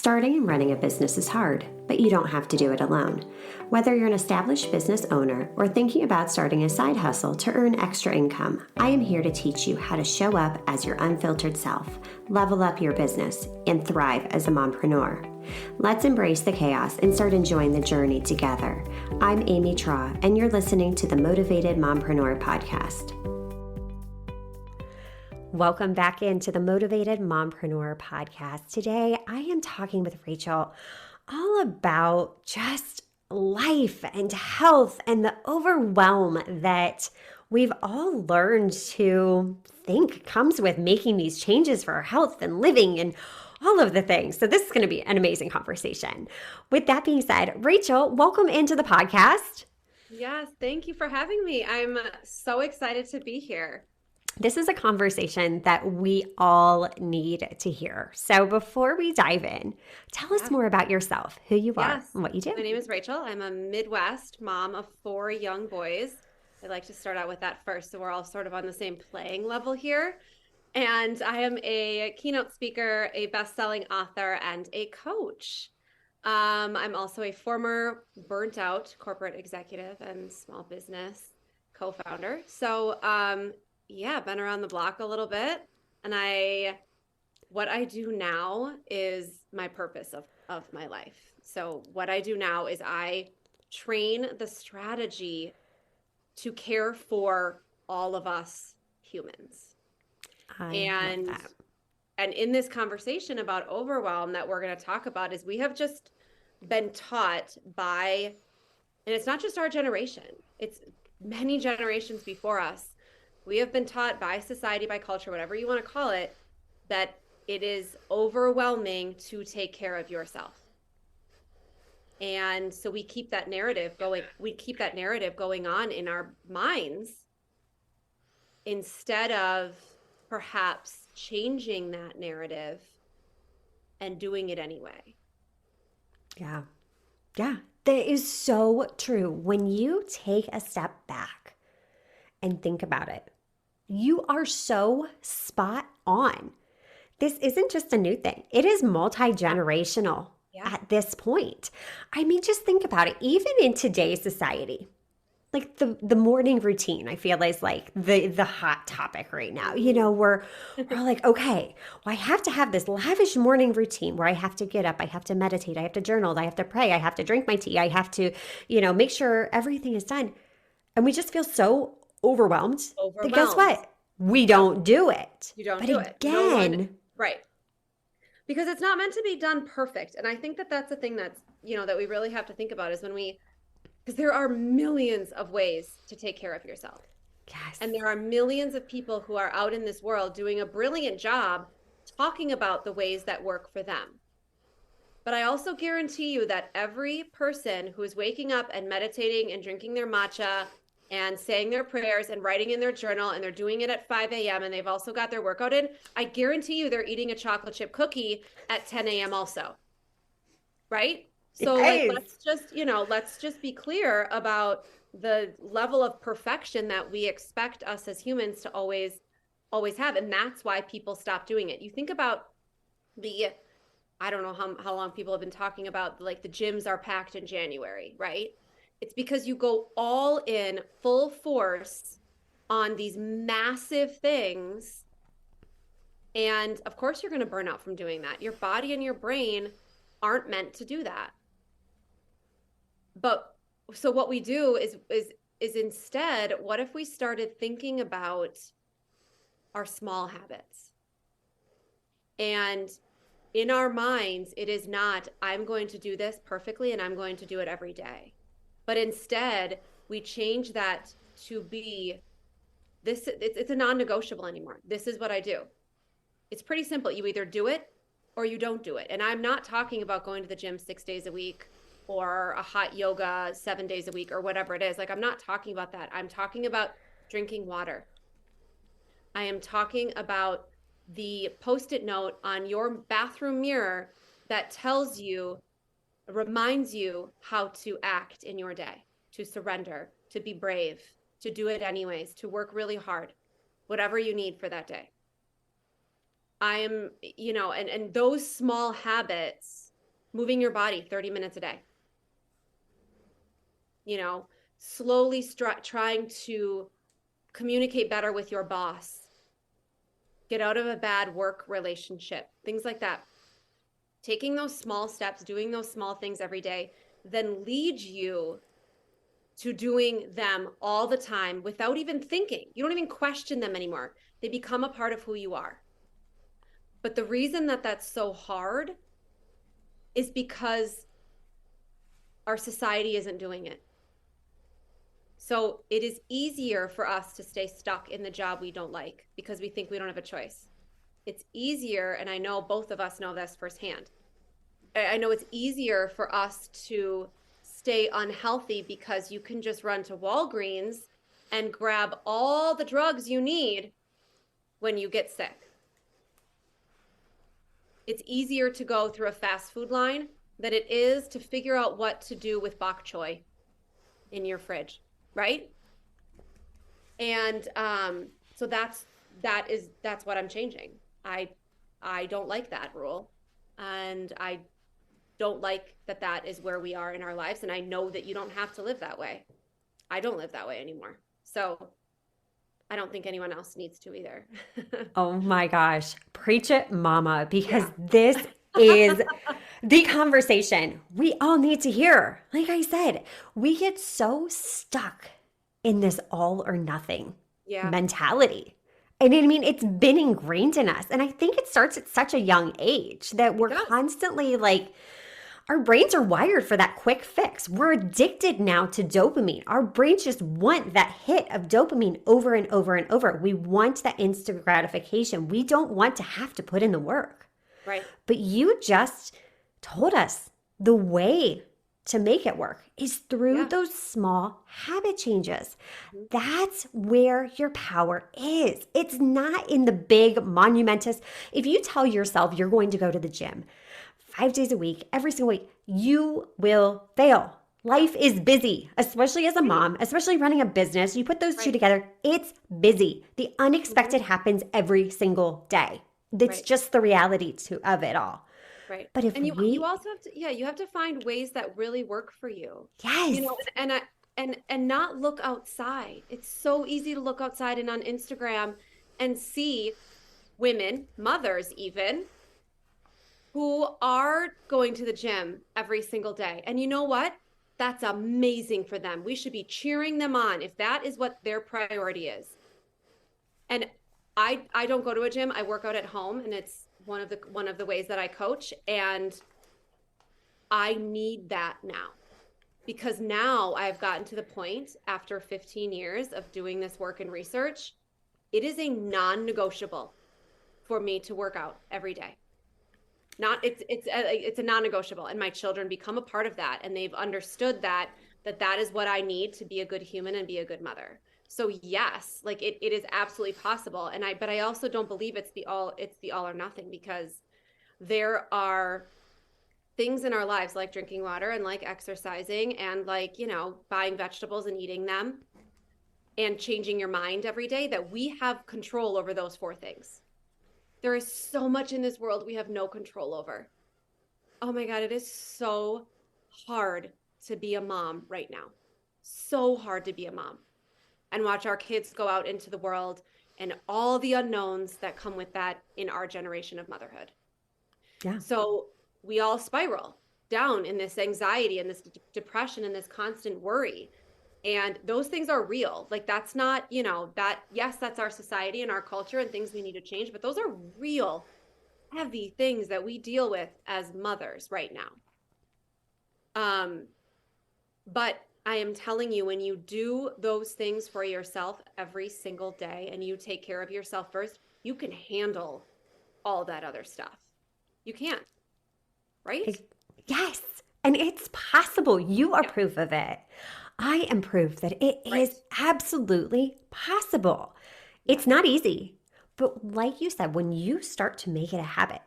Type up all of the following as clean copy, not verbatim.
Starting and running a business is hard, but you don't have to do it alone. Whether you're an established business owner or thinking about starting a side hustle to earn extra income, I am here to teach you how to show up as your unfiltered self, level up your business, and thrive as a mompreneur. Let's embrace the chaos and start enjoying the journey together. I'm Amy Traw, and you're listening to the Motivated Mompreneur Podcast. Welcome back into the Motivated Mompreneur Podcast. Today, I am talking with Rachael all about just life and health and the overwhelm that we've all learned to think comes with making these changes for our health and living and all of the things. So this is going to be an amazing conversation. With that being said, Rachael, welcome into the podcast. Yes, thank you for having me. I'm so excited to be here. This is a conversation that we all need to hear. So before we dive in, tell us more about yourself, who you are, and what you do. My name is Rachael. I'm a Midwest mom of 4 young boys. I like to start out with that first, so we're all sort of on the same playing level here. And I am a keynote speaker, a best-selling author, and a coach. I'm also a former burnt-out corporate executive and small business co-founder. So, been around the block a little bit. And what I do now is my purpose of my life. So what I do now is I train the strategy to care for all of us humans. And in this conversation about overwhelm that we're going to talk about is we have just been taught by, and it's not just our generation, it's many generations before us. We have been taught by society, by culture, whatever you want to call it, that it is overwhelming to take care of yourself. And so we keep that narrative going on in our minds instead of perhaps changing that narrative and doing it anyway. Yeah. That is so true. When you take a step back and think about it, you are so spot on. This isn't just a new thing. It is multi-generational at this point. I mean, just think about it. Even in today's society, like the morning routine, I feel is like the hot topic right now. You know, we're like, okay, well, I have to have this lavish morning routine where I have to get up, I have to meditate, I have to journal, I have to pray, I have to drink my tea, I have to, make sure everything is done. And we just feel so overwhelmed. But guess what? We don't do it. You don't do it. Again. Right. Because it's not meant to be done perfect. And I think that that's the thing that's, that we really have to think about is because there are millions of ways to take care of yourself. Yes. And there are millions of people who are out in this world doing a brilliant job talking about the ways that work for them. But I also guarantee you that every person who is waking up and meditating and drinking their matcha and saying their prayers and writing in their journal, and they're doing it at 5 a.m. and they've also got their workout in, I guarantee you they're eating a chocolate chip cookie at 10 a.m. also. Right? So let's just be clear about the level of perfection that we expect us as humans to always have. And that's why people stop doing it. You think about I don't know how long people have been talking about, like, the gyms are packed in January, right? It's because you go all in full force on these massive things. And of course you're going to burn out from doing that. Your body and your brain aren't meant to do that. But so what we do is instead, what if we started thinking about our small habits? And in our minds, it is not, I'm going to do this perfectly and I'm going to do it every day. But instead, we change that to be this. It's a non-negotiable anymore. This is what I do. It's pretty simple. You either do it or you don't do it. And I'm not talking about going to the gym 6 days a week or a hot yoga 7 days a week or whatever it is. Like, I'm not talking about that. I'm talking about drinking water. I am talking about the Post-it note on your bathroom mirror that reminds you how to act in your day, to surrender, to be brave, to do it anyways, to work really hard, whatever you need for that day. I am, and those small habits moving your body 30 minutes a day, you know, slowly trying to communicate better with your boss, get out of a bad work relationship, things like that. Taking those small steps, doing those small things every day, then leads you to doing them all the time without even thinking. You don't even question them anymore. They become a part of who you are. But the reason that that's so hard is because our society isn't doing it. So it is easier for us to stay stuck in the job we don't like because we think we don't have a choice. It's easier, and I know both of us know this firsthand. I know it's easier for us to stay unhealthy because you can just run to Walgreens and grab all the drugs you need when you get sick. It's easier to go through a fast food line than it is to figure out what to do with bok choy in your fridge, right? And so that's what I'm changing. I don't like that rule, and I don't like that is where we are in our lives. And I know that you don't have to live that way. I don't live that way anymore. So I don't think anyone else needs to either. Oh my gosh. Preach it, mama, because Yeah. this is the conversation we all need to hear. Like I said, we get so stuck in this all or nothing Yeah. mentality. And I mean, it's been ingrained in us. And I think it starts at such a young age that we're constantly like, our brains are wired for that quick fix. We're addicted now to dopamine. Our brains just want that hit of dopamine over and over and over. We want that instant gratification. We don't want to have to put in the work. Right. But you just told us the way to make it work is through those small habit changes. That's where your power is. It's not in the big monumentous. If you tell yourself you're going to go to the gym 5 days a week, every single week, you will fail. Life is busy, especially as a mom, especially running a business. You put those two together, it's busy. The unexpected happens every single day. It's just the reality of it all. Right. But if and you also have to, you have to find ways that really work for you. Yes. You know, and not look outside. It's so easy to look outside and on Instagram and see women, mothers even, who are going to the gym every single day. And you know what? That's amazing for them. We should be cheering them on if that is what their priority is. And I don't go to a gym. I work out at home, and it's one of the ways that I coach, and I need that now. Because now I've gotten to the point after 15 years of doing this work and research, it is a non-negotiable for me to work out every day. It's a non-negotiable, and my children become a part of that, and they've understood that is what I need to be a good human and be a good mother. So yes, like it is absolutely possible. But I also don't believe it's the all or nothing, because there are things in our lives like drinking water and like exercising and like, buying vegetables and eating them and changing your mind every day that we have control over those 4 things. There is so much in this world we have no control over. Oh my God, it is so hard to be a mom right now. So hard to be a mom and watch our kids go out into the world and all the unknowns that come with that in our generation of motherhood. Yeah. So we all spiral down in this anxiety and this depression and this constant worry. And those things are real. Like that's not, yes, that's our society and our culture and things we need to change, but those are real heavy things that we deal with as mothers right now. But I am telling you, when you do those things for yourself every single day and you take care of yourself first, you can handle all that other stuff. You can, right? Yes. And it's possible. You are proof of it. I am proof that it is absolutely possible. It's not easy, but like you said, when you start to make it a habit,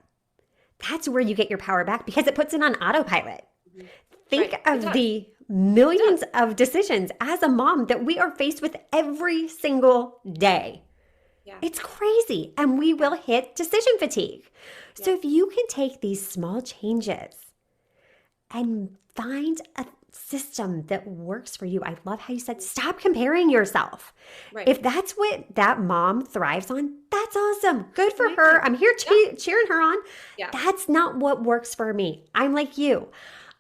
that's where you get your power back because it puts it on autopilot. Mm-hmm. Think of the millions of decisions as a mom that we are faced with every single day. Yeah. It's crazy. And we will hit decision fatigue. Yeah. So if you can take these small changes and find a system that works for you. I love how you said stop comparing yourself. Right. If that's what that mom thrives on, that's awesome. Good for her. Amazing. I'm here Yeah. cheering her on. Yeah. That's not what works for me. I'm like you.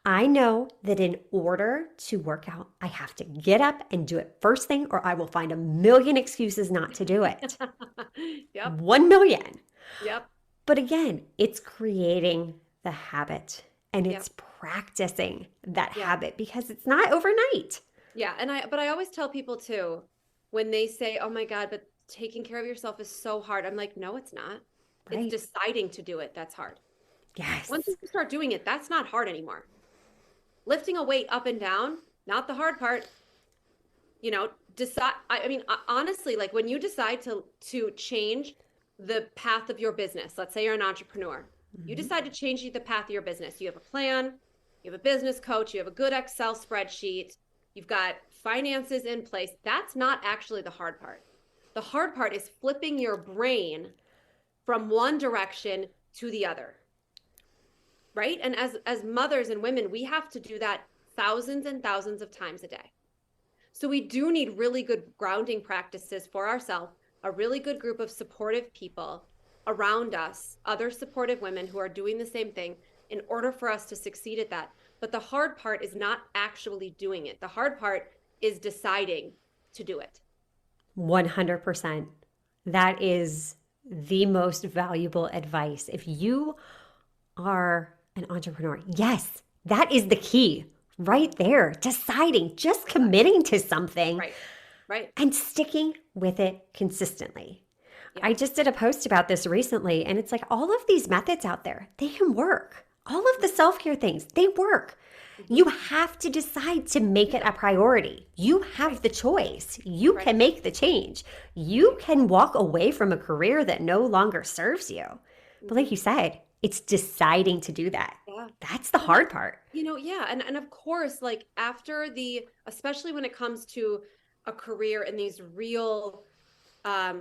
I know that in order to work out, I have to get up and do it first thing, or I will find a million excuses not to do it. Yep. 1 million. Yep. But again, it's creating the habit and Yep. it's practicing that Yeah. habit because it's not overnight, Yeah. But I always tell people too, when they say, oh my God, but taking care of yourself is so hard. I'm like, no, it's not. It's right? deciding to do it that's hard. Once Yes. you start doing it, that's not hard anymore. Lifting a weight up and down, not the hard part. Decide. I mean, honestly, like when you decide to change the path of your business, let's say you're an entrepreneur, you Mhm. decide to change the path of your business. You have a plan, you have a business coach, you have a good Excel spreadsheet, you've got finances in place. That's not actually the hard part. The hard part is flipping your brain from one direction to the other, right? And as mothers and women, we have to do that thousands and thousands of times a day. So we do need really good grounding practices for ourselves, a really good group of supportive people around us, other supportive women who are doing the same thing in order for us to succeed at that. But the hard part is not actually doing it. The hard part is deciding to do it. 100%. That is the most valuable advice. If you are an entrepreneur, yes, that is the key right there. Deciding, just Exactly. committing to something Right. Right. and sticking with it consistently. Yeah. I just did a post about this recently, and it's like all of these methods out there, they can work. All of the self care things, they work. Mm-hmm. You have to decide to make it a priority. You have Right. the choice. You Right. can make the change. You Right. can walk away from a career that no longer serves you. But Mm-hmm. like you said, it's deciding to do that. Yeah. That's the Well, and hard part. yeah, and of course, like after especially when it comes to a career and these real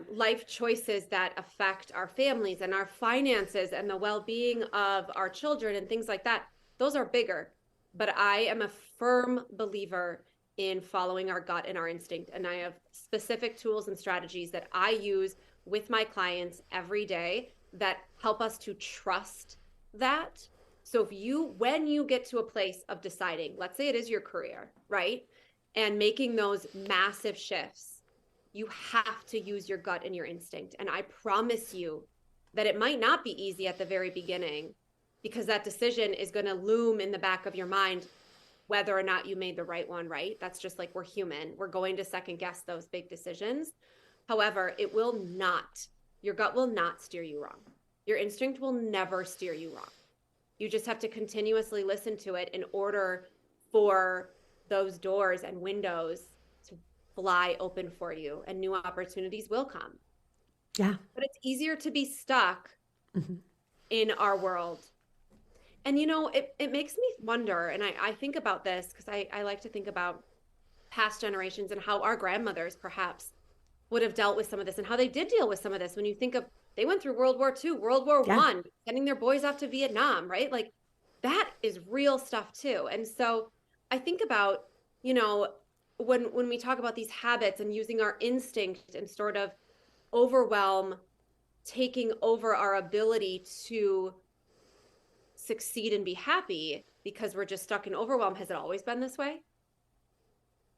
life choices that affect our families and our finances and the well-being of our children and things like that, those are bigger. But I am a firm believer in following our gut and our instinct, and I have specific tools and strategies that I use with my clients every day that help us to trust that. So when you get to a place of deciding, let's say it is your career, right? And making those massive shifts, you have to use your gut and your instinct. And I promise you that it might not be easy at the very beginning because that decision is going to loom in the back of your mind whether or not you made the right one, right? That's just like we're human. We're going to second guess those big decisions. However, your gut will not steer you wrong. Your instinct will never steer you wrong. You just have to continuously listen to it in order for those doors and windows to fly open for you and new opportunities will come. Yeah. But it's easier to be stuck Mhm. in our world. And it makes me wonder, and I think about this because I like to think about past generations and how our grandmothers perhaps would have dealt with some of this and how they did deal with some of this. When you think of, they went through World War II, World War Yeah. One, sending their boys off to Vietnam, right? Like that is real stuff too. And so I think about, you know, when we talk about these habits and using our instinct and sort of overwhelm taking over our ability to succeed and be happy because we're just stuck in overwhelm. Has it always been this way?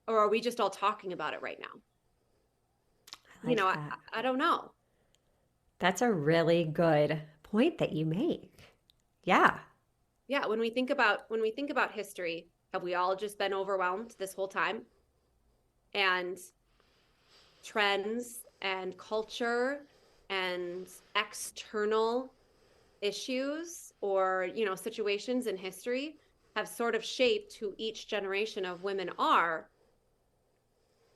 Or are we just all talking about it right now? I like that. I don't know. That's a really good point that you make. Yeah. Yeah, when we think about history, have we all just been overwhelmed this whole time? And trends and culture and external issues or, situations in history have sort of shaped who each generation of women are.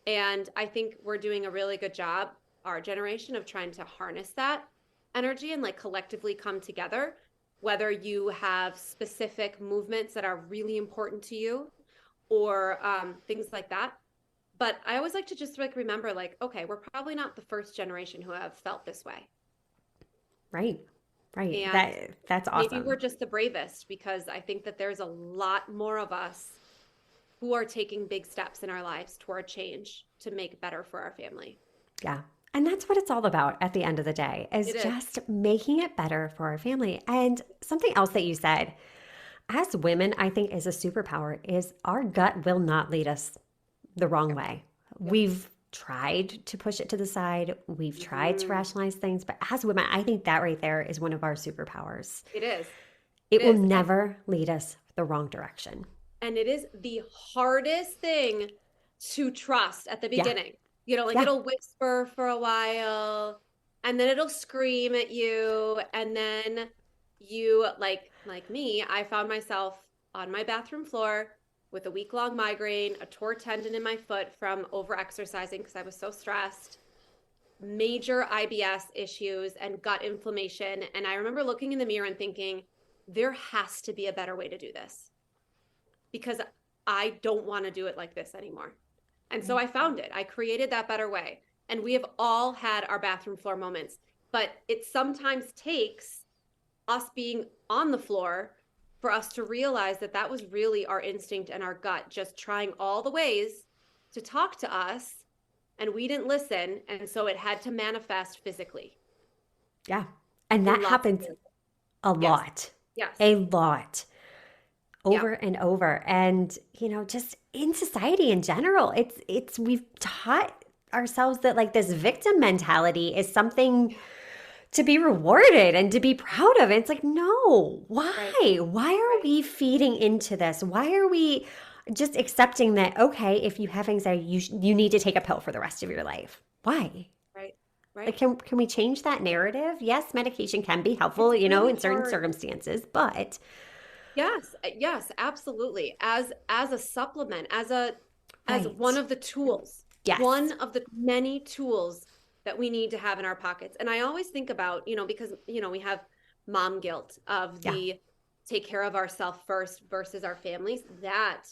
And I think we're doing a really good job, our generation, of trying to harness that energy and like collectively come together, whether you have specific movements that are really important to you or things like that. But I always like to just like remember, like, okay, we're probably not the first generation who have felt this way. Right. Right. And That's maybe we're awesome. just the bravest because I think that there's a lot more of us who are taking big steps in our lives toward change to make better for our family. Yeah. And that's what it's all about at the end of the day, is It is. just making it better for our family. And something else that you said, as women, I think is a superpower is our gut will not lead us the wrong Yep. way. Yep. We've tried to push it to the side, we've tried to Mm, rationalize things, but as women, I think that right there is one of our superpowers. it is. It It will is. never lead us the wrong direction. And it is the hardest thing to trust at the Yeah. beginning. You know, like Yeah. it'll whisper for a while and then it'll scream at you and then you like me, I found myself on my bathroom floor with a week-long migraine, a tore tendon in my foot from over-exercising because I was so stressed, major IBS issues and gut inflammation. And I remember looking in the mirror and thinking, there has to be a better way to do this because I don't want to do it like this anymore. And so I found it. I created that better way. And we have all had our bathroom floor moments, but it sometimes takes us being on the floor for us to realize that that was really our instinct and our gut just trying all the ways to talk to us, and we didn't listen, and so it had to manifest physically Yeah. And in that lots of happens ways. a Yes. lot, Yes. a lot, over Yep. and over. And, just in society in general, we've taught ourselves that like this victim mentality is something to be rewarded and to be proud of. It's like, no, Right. why? Why are Right. we feeding into this? Why are we just accepting that, okay, if you have anxiety, you need to take a pill for the rest of your life? Why? Right. Like, Right. can we change that narrative? Yes, medication can be helpful, It's really in certain hard. circumstances, but Yes, yes, absolutely. As a supplement, as one right. of the tools, one Yes. of the many tools that we need to have in our pockets. And I always think about, because we have mom guilt of Yeah. the take care of ourselves first versus our families. That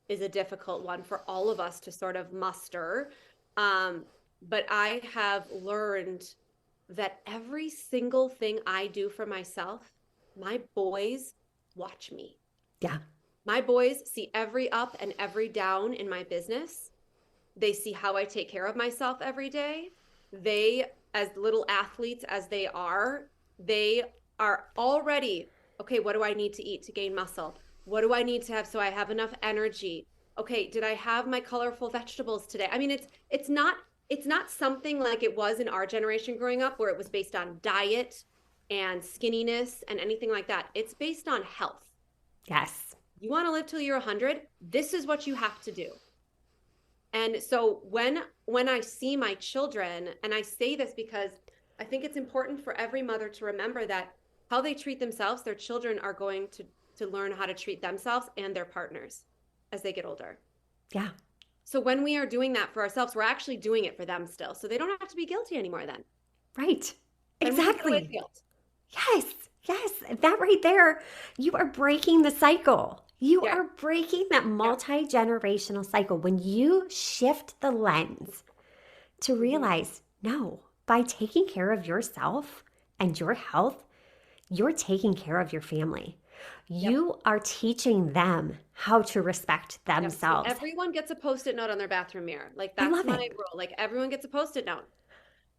is a difficult one for all of us to sort of muster. But I have learned that every single thing I do for myself, my boys watch me. Yeah. My boys see every up and every down in my business. They see how I take care of myself every day. They, as little athletes as they are already, okay, what do I need to eat to gain muscle? What do I need to have so I have enough energy? Okay, did I have my colorful vegetables today? I mean, it's not something like it was in our generation growing up where it was based on diet and skinniness and anything like that. It's based on health. Yes. You want to live till you're 100, this is what you have to do. And so when I see my children, and I say this because I think it's important for every mother to remember that how they treat themselves, their children are going to learn how to treat themselves and their partners as they get older. Yeah. So when we are doing that for ourselves, we're actually doing it for them still. So they don't have to be guilty anymore then. Right. Then we can put away Exactly. guilt. Yes, yes, that right there, you are breaking the cycle. You Yeah. are breaking that Yeah. multi generational cycle when you shift the lens to Mm-hmm. realize no, by taking care of yourself and your health, you're taking care of your family. Yep. You are teaching them how to respect Yep. So themselves. everyone gets a post-it note on their bathroom mirror. Like I that's love my it. rule. Like everyone gets a post-it note.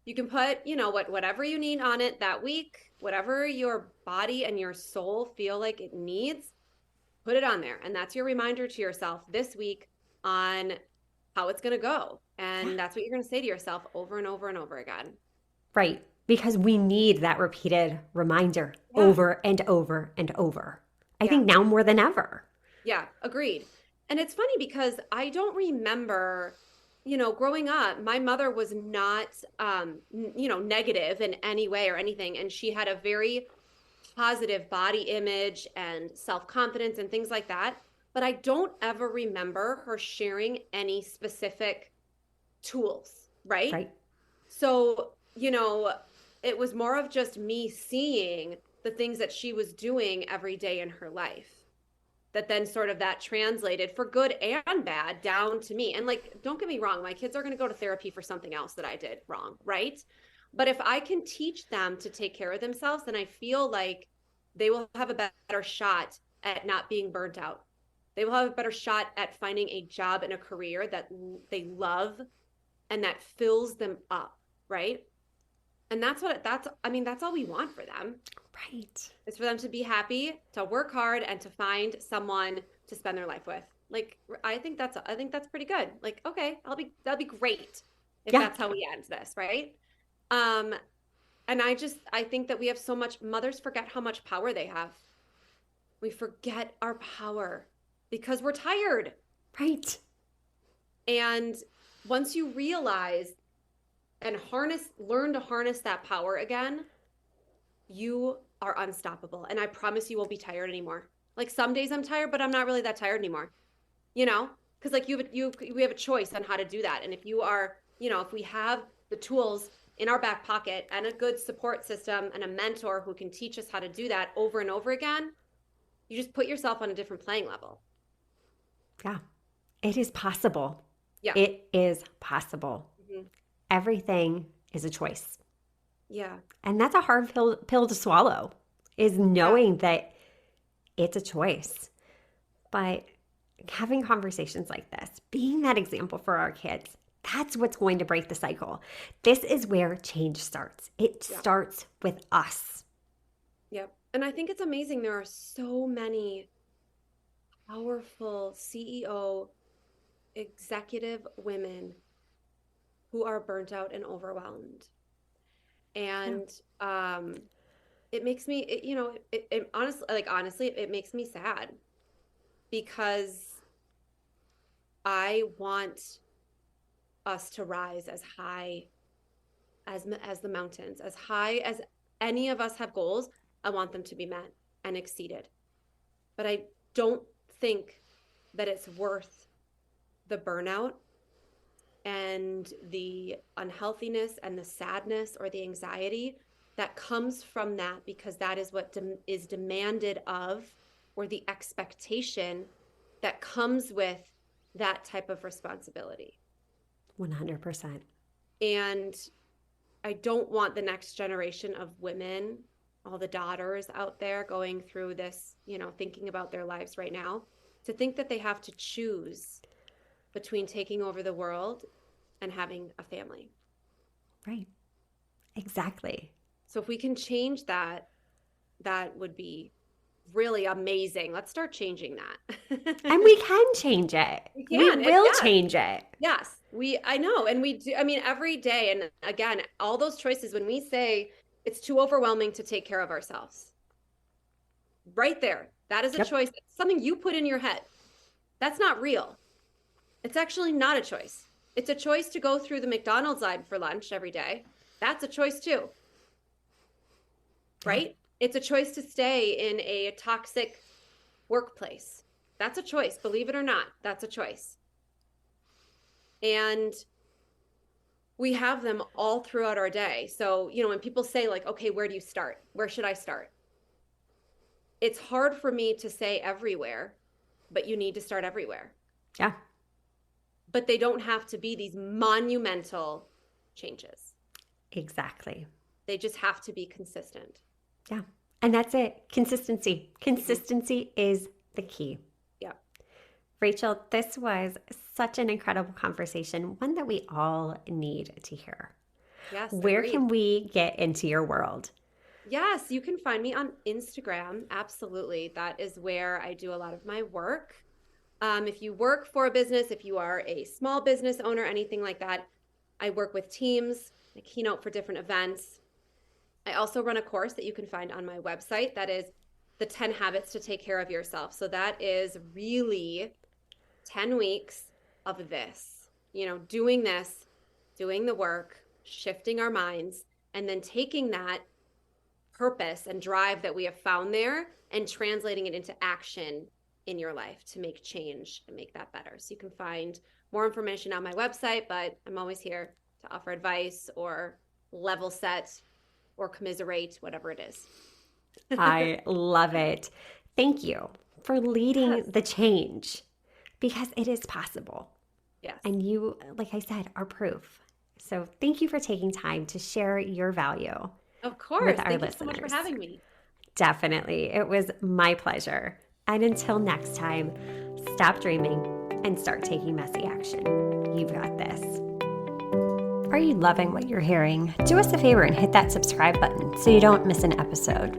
You can put, whatever you need on it that week, whatever your body and your soul feel like it needs, put it on there. And that's your reminder to yourself this week on how it's going to go. Yeah, And that's what you're going to say to yourself over and over and over again. right. Because we need that repeated reminder Yeah. over and over and over. I Yeah. think now more than ever. Yeah, agreed. And it's funny because I don't remember, growing up, my mother was not, negative in any way or anything. And she had a very positive body image and self-confidence and things like that. But I don't ever remember her sharing any specific tools, right? Right. So, it was more of just me seeing the things that she was doing every day in her life that then sort of that translated for good and bad down to me. And like, don't get me wrong, my kids are going to go to therapy for something else that I did wrong, right? But if I can teach them to take care of themselves, then I feel like they will have a better shot at not being burnt out. They will have a better shot at finding a job and a career that they love and that fills them up, right? And that's all we want for them. Right. Is for them to be happy, to work hard, and to find someone to spend their life with. Like I think that's pretty good. Like, okay, that'll be great if Yeah. that's how we end this, right? Um, and I think that we have so much, mothers forget how much power they have. We forget our power because we're tired. Right. And once you realize and learn to harness that power again, you are unstoppable. And I promise you won't be tired anymore. Like some days I'm tired, but I'm not really that tired anymore. You know? Because like we have a choice on how to do that. And if you are, if we have the tools in our back pocket and a good support system and a mentor who can teach us how to do that over and over again, you just put yourself on a different playing level. Yeah. It is possible. Yeah. It is possible. Mm-hmm. Everything is a choice. Yeah. And that's a hard pill to swallow, is knowing that it's a choice. But having conversations like this, being that example for our kids, that's what's going to break the cycle. This is where change starts. It starts with us. Yep. And I think it's amazing. There are so many powerful CEO, executive women who are burnt out and overwhelmed. And it makes me, it honestly, it makes me sad because I want us to rise as high as the mountains, as high as any of us have goals. I want them to be met and exceeded. But I don't think that it's worth the burnout and the unhealthiness and the sadness or the anxiety that comes from that, because that is what is demanded of, or the expectation that comes with that type of responsibility. 100%. And I don't want the next generation of women, all the daughters out there going through this, thinking about their lives right now, to think that they have to choose between taking over the world and having a family. Right. Exactly. So if we can change that, that would be really amazing. Let's start changing that. And we can change it. We We can. will change it. Yes, I know. And we do. I mean, every day. And again, all those choices, when we say it's too overwhelming to take care of ourselves, right there, that is a choice. It's something you put in your head. That's not real. It's actually not a choice. It's a choice to go through the McDonald's line for lunch every day. That's a choice too. Right? It's a choice to stay in a toxic workplace. That's a choice. Believe it or not, that's a choice. And we have them all throughout our day. So, when people say like, okay, where do you start? Where should I start? It's hard for me to say everywhere, but you need to start everywhere. Yeah. But they don't have to be these monumental changes. Exactly. They just have to be consistent. Yeah. And that's it. Consistency. Consistency is the key. Yeah. Rachael, this was such an incredible conversation, one that we all need to hear. Yes. Where agreed. can we get into your world? Yes, you can find me on Instagram. Absolutely. That is where I do a lot of my work. If you work for a business, if you are a small business owner, anything like that, I work with teams, I keynote for different events. I also run a course that you can find on my website that is the 10 habits to take care of yourself. So that is really 10 weeks of this, doing this, doing the work, shifting our minds, and then taking that purpose and drive that we have found there and translating it into action in your life to make change and make that better. So you can find more information on my website, but I'm always here to offer advice or level set or commiserate, whatever it is. I love it. Thank you for leading the change, because it is possible. Yes. And you, like I said, are proof. So thank you for taking time to share your value Of course. with our Thank you so listeners. much for having me. Definitely. It was my pleasure. And until next time, stop dreaming and start taking messy action. You've got this. Are you loving what you're hearing? Do us a favor and hit that subscribe button so you don't miss an episode.